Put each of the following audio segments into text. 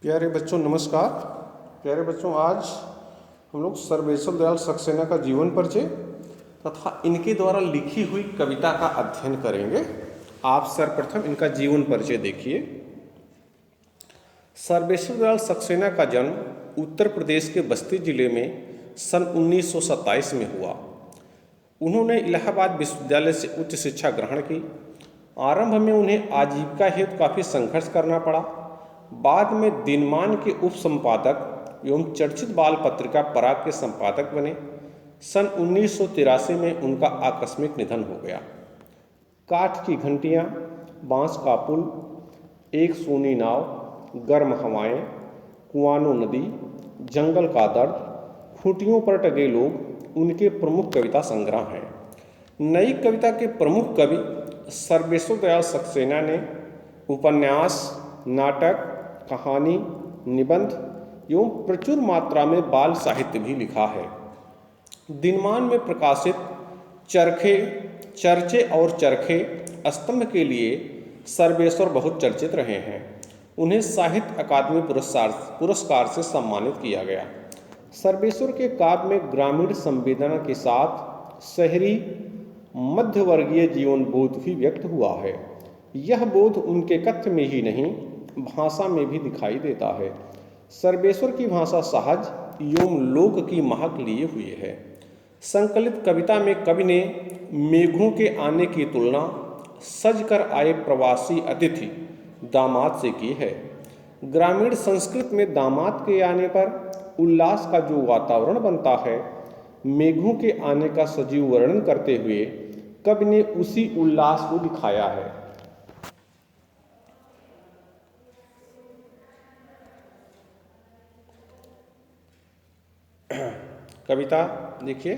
प्यारे बच्चों नमस्कार। प्यारे बच्चों, आज हम लोग सर्वेश्वर दयाल सक्सेना का जीवन परिचय तथा इनके द्वारा लिखी हुई कविता का अध्ययन करेंगे। आप सर्वप्रथम इनका जीवन परिचय देखिए। सर्वेश्वर दयाल सक्सेना का जन्म उत्तर प्रदेश के बस्ती जिले में सन 1927 में हुआ। उन्होंने इलाहाबाद विश्वविद्यालय से उच्च शिक्षा ग्रहण की। आरंभ में उन्हें आजीविका हेतु काफ़ी संघर्ष करना पड़ा। बाद में दिनमान के उप संपादक एवं चर्चित बाल पत्रिका पराग के संपादक बने। सन 1983 में उनका आकस्मिक निधन हो गया। काठ की घंटियाँ, बांस का पुल, एक सूनी नाव, गर्म हवाएं, कुआनो नदी, जंगल का दर्द, खूंटियों पर टंगे लोग उनके प्रमुख कविता संग्रह हैं। नई कविता के प्रमुख कवि सर्वेश्वर दयाल सक्सेना ने उपन्यास, नाटक, कहानी, निबंध एवं प्रचुर मात्रा में बाल साहित्य भी लिखा है। दिनमान में प्रकाशित चरखे और चरखे स्तंभ के लिए सर्वेश्वर बहुत चर्चित रहे हैं। उन्हें साहित्य अकादमी पुरस्कार से सम्मानित किया गया। सर्वेश्वर के काव्य में ग्रामीण संवेदना के साथ शहरी मध्यवर्गीय जीवन बोध भी व्यक्त हुआ है। यह बोध उनके कथ्य में ही नहीं, भाषा में भी दिखाई देता है। सर्वेश्वर की भाषा सहज एवं लोक की महक लिए हुए है। संकलित कविता में कवि ने मेघों के आने की तुलना सज कर आए प्रवासी अतिथि दामाद से की है। ग्रामीण संस्कृति में दामाद के आने पर उल्लास का जो वातावरण बनता है, मेघों के आने का सजीव वर्णन करते हुए कवि ने उसी उल्लास को दिखाया है। कविता देखिए।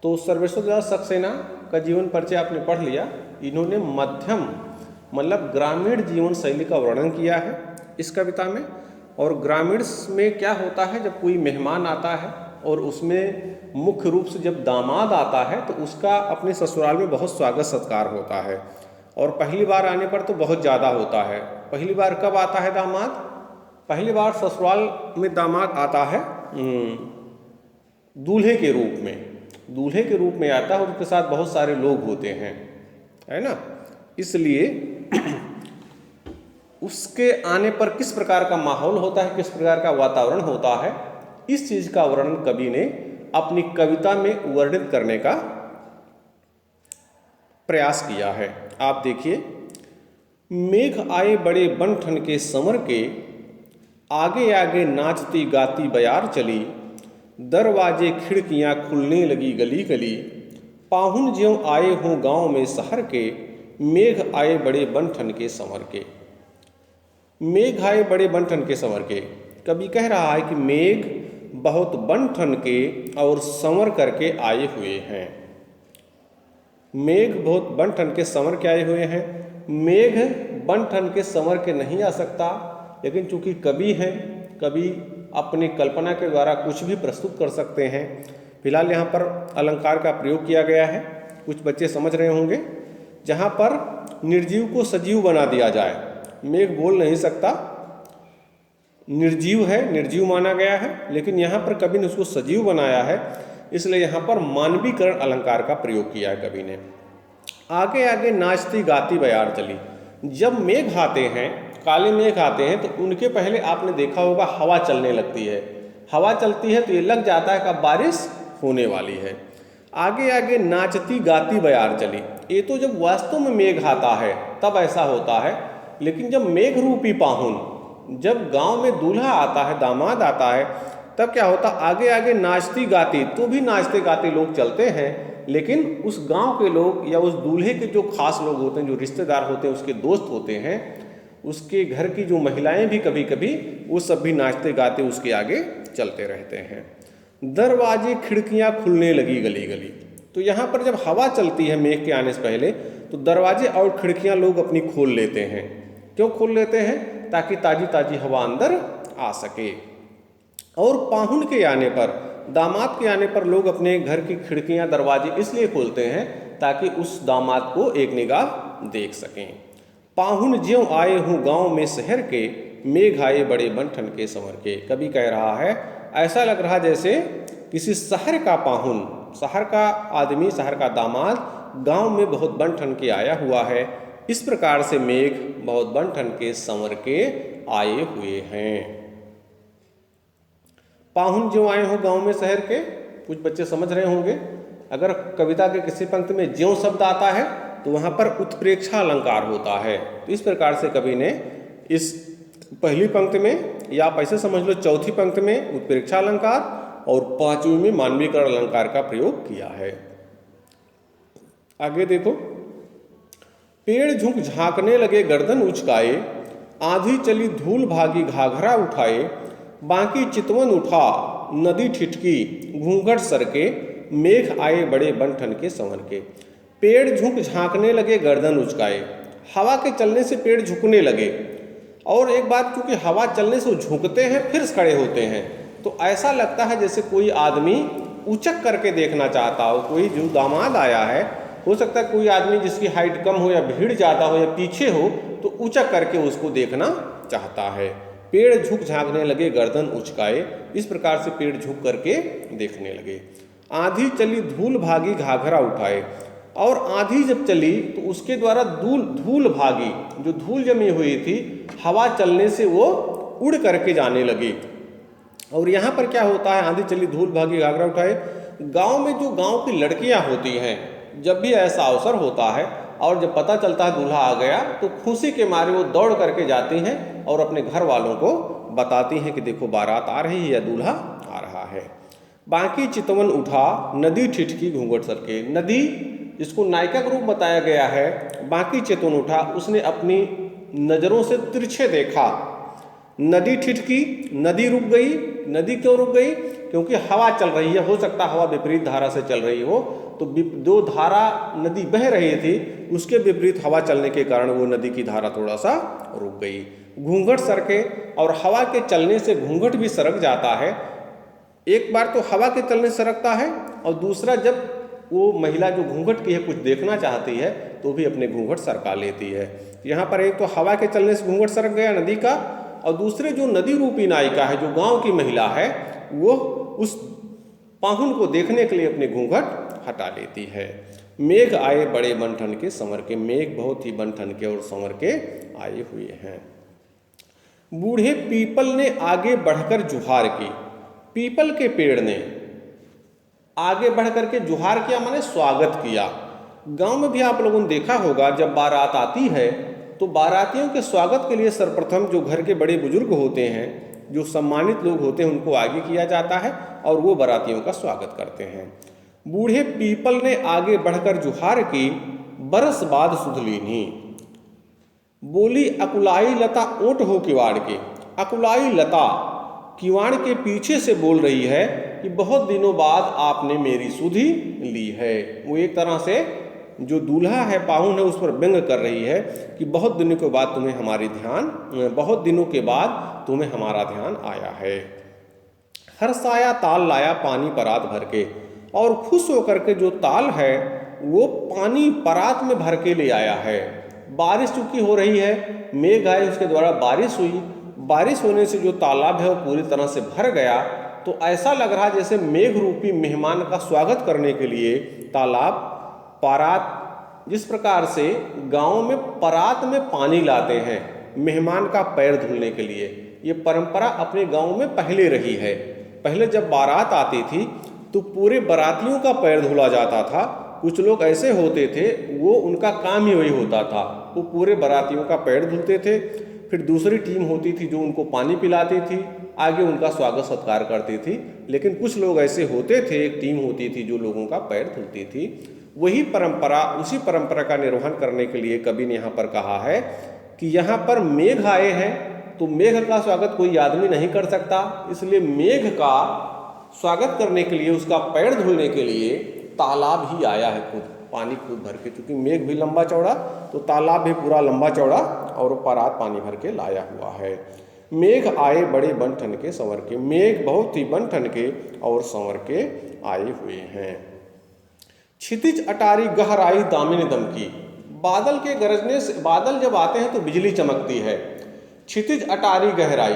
तो सर्वेश्वर दयाल सक्सेना का जीवन परिचय आपने पढ़ लिया। इन्होंने मध्यम मतलब ग्रामीण जीवन शैली का वर्णन किया है इस कविता में। और ग्रामीण में क्या होता है, जब कोई मेहमान आता है और उसमें मुख्य रूप से जब दामाद आता है तो उसका अपने ससुराल में बहुत स्वागत सत्कार होता है। और पहली बार आने पर तो बहुत ज़्यादा होता है। पहली बार कब आता है दामाद? पहली बार ससुराल में दामाद आता है दूल्हे के रूप में आता है और उसके साथ बहुत सारे लोग होते हैं, है ना। इसलिए उसके आने पर किस प्रकार का माहौल होता है, किस प्रकार का वातावरण होता है, इस चीज का वर्णन कवि ने अपनी कविता में वर्णित करने का प्रयास किया है। आप देखिए। मेघ आए बड़े बन ठन के समर के, आगे आगे नाचती गाती बयार चली, दरवाजे खिड़कियां खुलने लगी गली गली, पाहुन ज्यों आए हों गांव में शहर के, मेघ आए बड़े बन ठन के संवर के। मेघ आए बड़े बन ठन के संवर के, कवि कह रहा है कि मेघ बहुत बन ठन के और संवर करके आए हुए हैं। मेघ बहुत बन ठन के संवर के आए हुए हैं। मेघ बन ठन के संवर के नहीं आ सकता, लेकिन चूंकि कवि हैं, कवि अपनी कल्पना के द्वारा कुछ भी प्रस्तुत कर सकते हैं। फिलहाल यहाँ पर अलंकार का प्रयोग किया गया है, कुछ बच्चे समझ रहे होंगे। जहाँ पर निर्जीव को सजीव बना दिया जाए, मेघ बोल नहीं सकता, निर्जीव है, निर्जीव माना गया है, लेकिन यहाँ पर कवि ने उसको सजीव बनाया है, इसलिए यहाँ पर मानवीकरण अलंकार का प्रयोग किया है कवि ने। आगे आगे नाचती गाती बयार चली। जब मेघ आते हैं, काले मेघ आते हैं, तो उनके पहले आपने देखा होगा हवा चलने लगती है। हवा चलती है तो ये लग जाता है कि अब बारिश होने वाली है। आगे आगे नाचती गाती बयार चली। ये तो जब वास्तव में मेघ आता है तब ऐसा होता है, लेकिन जब मेघ रूपी पाहुन, जब गांव में दूल्हा आता है, दामाद आता है, तब क्या होता, आगे आगे नाचती गाती, तो भी नाचते गाते लोग चलते हैं, लेकिन उस गांव के लोग या उस दूल्हे के जो खास लोग होते हैं, जो रिश्तेदार होते हैं, उसके दोस्त होते हैं, उसके घर की जो महिलाएं भी कभी कभी वो सब भी नाचते गाते उसके आगे चलते रहते हैं। दरवाजे खिड़कियां खुलने लगी गली गली। तो यहाँ पर जब हवा चलती है मेघ के आने से पहले, तो दरवाजे और खिड़कियां लोग अपनी खोल लेते हैं। क्यों खोल लेते हैं? ताकि ताजी ताजी हवा अंदर आ सके। और पाहुन के आने पर, दामाद के आने पर लोग अपने घर की खिड़कियां दरवाजे इसलिए खोलते हैं ताकि उस दामाद को एक निगाह देख सकें। पाहुन ज्यों आए हूँ गांव में शहर के, मेघ आए बड़े बन ठन के संवर के। कवि कह रहा है ऐसा लग रहा जैसे किसी शहर का पाहुन, शहर का आदमी, शहर का दामाद गांव में बहुत बन ठन के आया हुआ है। इस प्रकार से मेघ बहुत बन ठन के संवर के आए हुए हैं। पाहुन जो आए हो गांव में शहर के, कुछ बच्चे समझ रहे होंगे। अगर कविता के किसी पंक्ति में ज्यों शब्द आता है तो वहां पर उत्प्रेक्षा अलंकार होता है। तो इस प्रकार से कवि ने इस पहली पंक्ति में, या आप ऐसे समझ लो चौथी पंक्ति में उत्प्रेक्षा अलंकार और पांचवी में मानवीकरण अलंकार का प्रयोग किया है। आगे देखो, पेड़ झुक झांकने लगे गर्दन उचकाए, आंधी चली धूल भागी घाघरा उठाए, बाकी चितवन उठा नदी ठिठकी, घूंघट सरके, मेघ आए बड़े बन ठन के संवर के। पेड़ झुक झांकने लगे गर्दन उचकाए, हवा के चलने से पेड़ झुकने लगे। और एक बात, क्योंकि हवा चलने से वो झुकते हैं फिर खड़े होते हैं, तो ऐसा लगता है जैसे कोई आदमी उचक करके देखना चाहता हो। कोई जो दामाद आया है, हो सकता है कोई आदमी जिसकी हाइट कम हो या भीड़ ज़्यादा हो या पीछे हो, तो उचक करके उसको देखना चाहता है। पेड़ झुक झांकने लगे गर्दन उचकाए, इस प्रकार से पेड़ झुक करके देखने लगे। आंधी चली धूल भागी घाघरा उठाए, और आंधी जब चली तो उसके द्वारा धूल भागी, जो धूल जमी हुई थी, हवा चलने से वो उड़ करके जाने लगी। और यहाँ पर क्या होता है, आंधी चली धूल भागी घाघरा उठाए, गांव में जो गांव की लड़कियां होती हैं, जब भी ऐसा अवसर होता है और जब पता चलता है दूल्हा आ गया, तो खुशी के मारे वो दौड़ करके जाती हैं और अपने घर वालों को बताती हैं कि देखो बारात आ रही है या दूल्हा आ रहा है। बाकी चितवन उठा नदी ठिठकी घूंघट सरके, नदी जिसको नायिका का रूप बताया गया है, बाकी चितवन उठा, उसने अपनी नजरों से तिरछे देखा। नदी ठिठकी, नदी रुक गई। नदी क्यों रुक गई? क्योंकि हवा चल रही है, हो सकता हवा विपरीत धारा से चल रही हो, तो जो धारा नदी बह रही थी उसके विपरीत हवा चलने के कारण वो नदी की धारा थोड़ा सा रुक गई। घूंघट सरके, और हवा के चलने से घूंघट भी सरक जाता है। एक बार तो हवा के चलने से सरकता है, और दूसरा जब वो महिला जो घूंघट की है कुछ देखना चाहती है तो भी अपने घूंघट सरका लेती है। यहाँ पर एक तो हवा के चलने से घूंघट सरक गया नदी का, और दूसरे जो नदी रूपी नायिका है, जो गांव की महिला है, वो उस पाहुन को देखने के लिए अपने घूंघट हटा लेती है। मेघ आए बड़े बन ठन के संवर के, मेघ बहुत ही बन ठन के और संवर के आए हुए हैं। बूढ़े पीपल ने आगे बढ़कर जुहार की, पीपल के पेड़ ने आगे बढ़कर के जुहार किया, माने स्वागत किया। गांव में भी आप लोगों ने देखा होगा, जब बारात आती है तो बारातियों के स्वागत के लिए सर्वप्रथम जो घर के बड़े बुजुर्ग होते हैं, जो सम्मानित लोग होते हैं, उनको आगे किया जाता है और वो बारातियों का स्वागत करते हैं। बूढ़े पीपल ने आगे बढ़कर जुहार की, बरस बाद सुध लीन्ही, बोली अकुलाई लता ओट हो किवाड़ के। अकुलाई लता किवाड़ के पीछे से बोल रही है कि बहुत दिनों बाद आपने मेरी सुधि ली है। वो एक तरह से जो दूल्हा है, पाहुन है, उस पर व्यंग कर रही है कि बहुत दिनों के बाद तुम्हें बहुत दिनों के बाद तुम्हें हमारा ध्यान आया है। हर्षाया ताल लाया पानी परात भर के, और खुश होकर के जो ताल है वो पानी परात में भर के ले आया है। बारिश चूंकि हो रही है, मेघ आए, उसके द्वारा बारिश हुई, बारिश होने से जो तालाब है वो पूरी तरह से भर गया। तो ऐसा लग रहा जैसे मेघ रूपी मेहमान का स्वागत करने के लिए तालाब परात, जिस प्रकार से गांव में परात में पानी लाते हैं मेहमान का पैर धुलने के लिए, ये परंपरा अपने गांव में पहले रही है। पहले जब बारात आती थी तो पूरे बारातियों का पैर धुला जाता था। कुछ लोग ऐसे होते थे, वो उनका काम ही वही होता था, वो पूरे बारातियों का पैर धुलते थे। फिर दूसरी टीम होती थी जो उनको पानी पिलाती थी, आगे उनका स्वागत सत्कार करती थी। लेकिन कुछ लोग ऐसे होते थे, एक टीम होती थी जो लोगों का पैर धुलती थी। वही परंपरा, उसी परंपरा का निर्वहन करने के लिए कवि ने यहाँ पर कहा है कि यहाँ पर मेघ आए हैं, तो मेघ का स्वागत कोई आदमी नहीं कर सकता, इसलिए मेघ का स्वागत करने के लिए, उसका पैर धुलने के लिए तालाब ही आया है, खुद पानी खूब भर के। क्योंकि मेघ भी लंबा चौड़ा, तो तालाब भी पूरा लंबा चौड़ा और परात पानी भर के लाया हुआ है। मेघ आए बड़े बन ठन के संवर के, मेघ बहुत ही बन ठन के और संवर के आए हुए हैं। क्षितिज अटारी गहराई दामिनी दमकी, बादल के गरजने से, बादल जब आते हैं तो बिजली चमकती है, क्षितिज अटारी गहराई,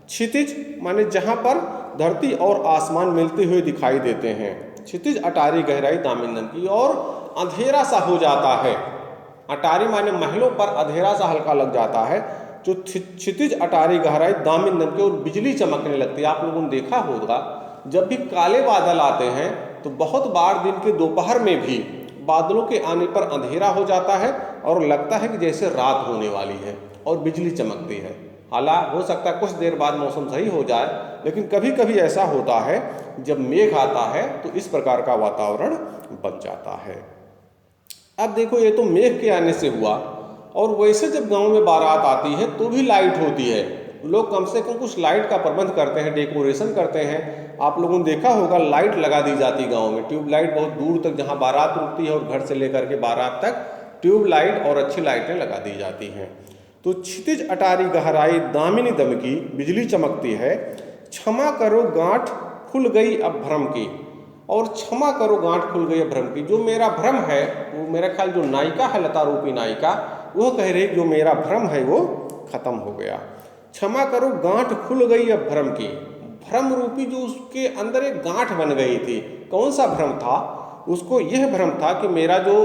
क्षितिज माने जहाँ पर धरती और आसमान मिलते हुए दिखाई देते हैं, क्षितिज अटारी गहराई दामिनी की, और अंधेरा सा हो जाता है। अटारी माने महलों पर अंधेरा सा हल्का लग जाता है, जो क्षितिज अटारी गहराई दामिनी की, और बिजली चमकने लगती है। आप लोगों ने देखा होगा जब भी काले बादल आते हैं तो बहुत बार दिन के दोपहर में भी बादलों के आने पर अंधेरा हो जाता है और लगता है कि जैसे रात होने वाली है और बिजली चमकती है। हालांकि हो सकता है कुछ देर बाद मौसम सही हो जाए, लेकिन कभी कभी ऐसा होता है जब मेघ आता है तो इस प्रकार का वातावरण बन जाता है। अब देखो ये तो मेघ के आने से हुआ, और वैसे जब गांव में बारात आती है तो भी लाइट होती है। लोग कम से कम कुछ लाइट का प्रबंध करते हैं, डेकोरेशन करते हैं। आप लोगों ने देखा होगा लाइट लगा दी जाती गांव में, ट्यूबलाइट बहुत दूर तक जहां बारात रुकती है और घर से लेकर के बारात तक ट्यूबलाइट और अच्छी लाइटें लगा दी जाती हैं। तो क्षितिज अटारी गहराई दामिनी दमकी, बिजली चमकती है, क्षमा करो गांठ खुल गई अब भ्रम की, और क्षमा करो गांठ खुल गई अब भ्रम की। जो मेरा भ्रम है, वो मेरा ख्याल जो नायिका है, लता रूपी नायिका, वो कह रही जो मेरा भ्रम है वो खत्म हो गया। क्षमा करो गांठ खुल गई अब भ्रम की, भ्रम रूपी जो उसके अंदर एक गांठ बन गई थी। कौन सा भ्रम था? उसको यह भ्रम था कि मेरा जो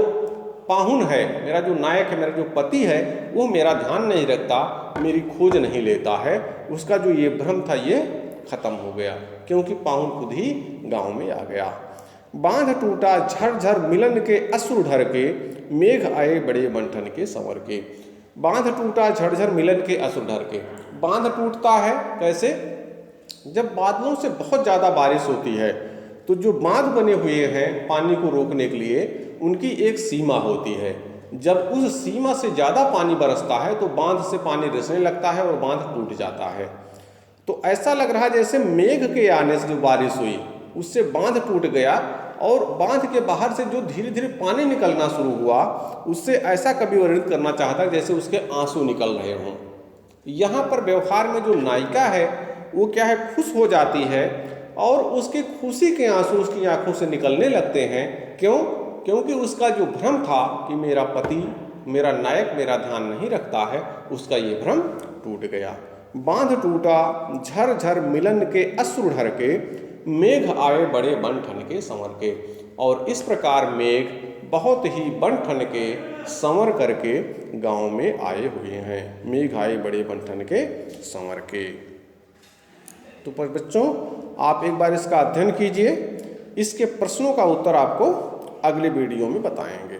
पाहुन है, मेरा जो नायक है, मेरा जो पति है, वो मेरा ध्यान नहीं रखता, मेरी खोज नहीं लेता है। उसका जो ये भ्रम था ये खत्म हो गया, क्योंकि पाहुन खुद ही गांव में आ गया। बांध टूटा झरझर मिलन के अश्रु ढर के, मेघ आए बड़े बंठन के संवर के। बांध टूटा झरझर मिलन के अश्रु ढर के। बांध टूटता है कैसे? जब बादलों से बहुत ज़्यादा बारिश होती है तो जो बांध बने हुए हैं पानी को रोकने के लिए, उनकी एक सीमा होती है। जब उस सीमा से ज़्यादा पानी बरसता है तो बांध से पानी रिसने लगता है और बांध टूट जाता है। तो ऐसा लग रहा है जैसे मेघ के आने से जो बारिश हुई उससे बांध टूट गया, और बांध के बाहर से जो धीरे धीरे पानी निकलना शुरू हुआ, उससे ऐसा कवि वर्णित करना चाहता जैसे उसके आंसू निकल रहे हों। यहाँ पर व्यवहार में जो नायिका है वो क्या है, खुश हो जाती है, और उसकी खुशी के आंसू उसकी आंखों से निकलने लगते हैं। क्यों? क्योंकि उसका जो भ्रम था कि मेरा पति, मेरा नायक मेरा ध्यान नहीं रखता है, उसका ये भ्रम टूट गया। बांध टूटा झरझर मिलन के अश्रु ढर के, मेघ आए बड़े बन-ठन के संवर के। और इस प्रकार मेघ बहुत ही बन-ठन के संवर करके गांव में आए हुए हैं। मेघ आए बड़े बन-ठन के संवर के। तो पर बच्चों आप एक बार इसका अध्ययन कीजिए, इसके प्रश्नों का उत्तर आपको अगले वीडियो में बताएंगे।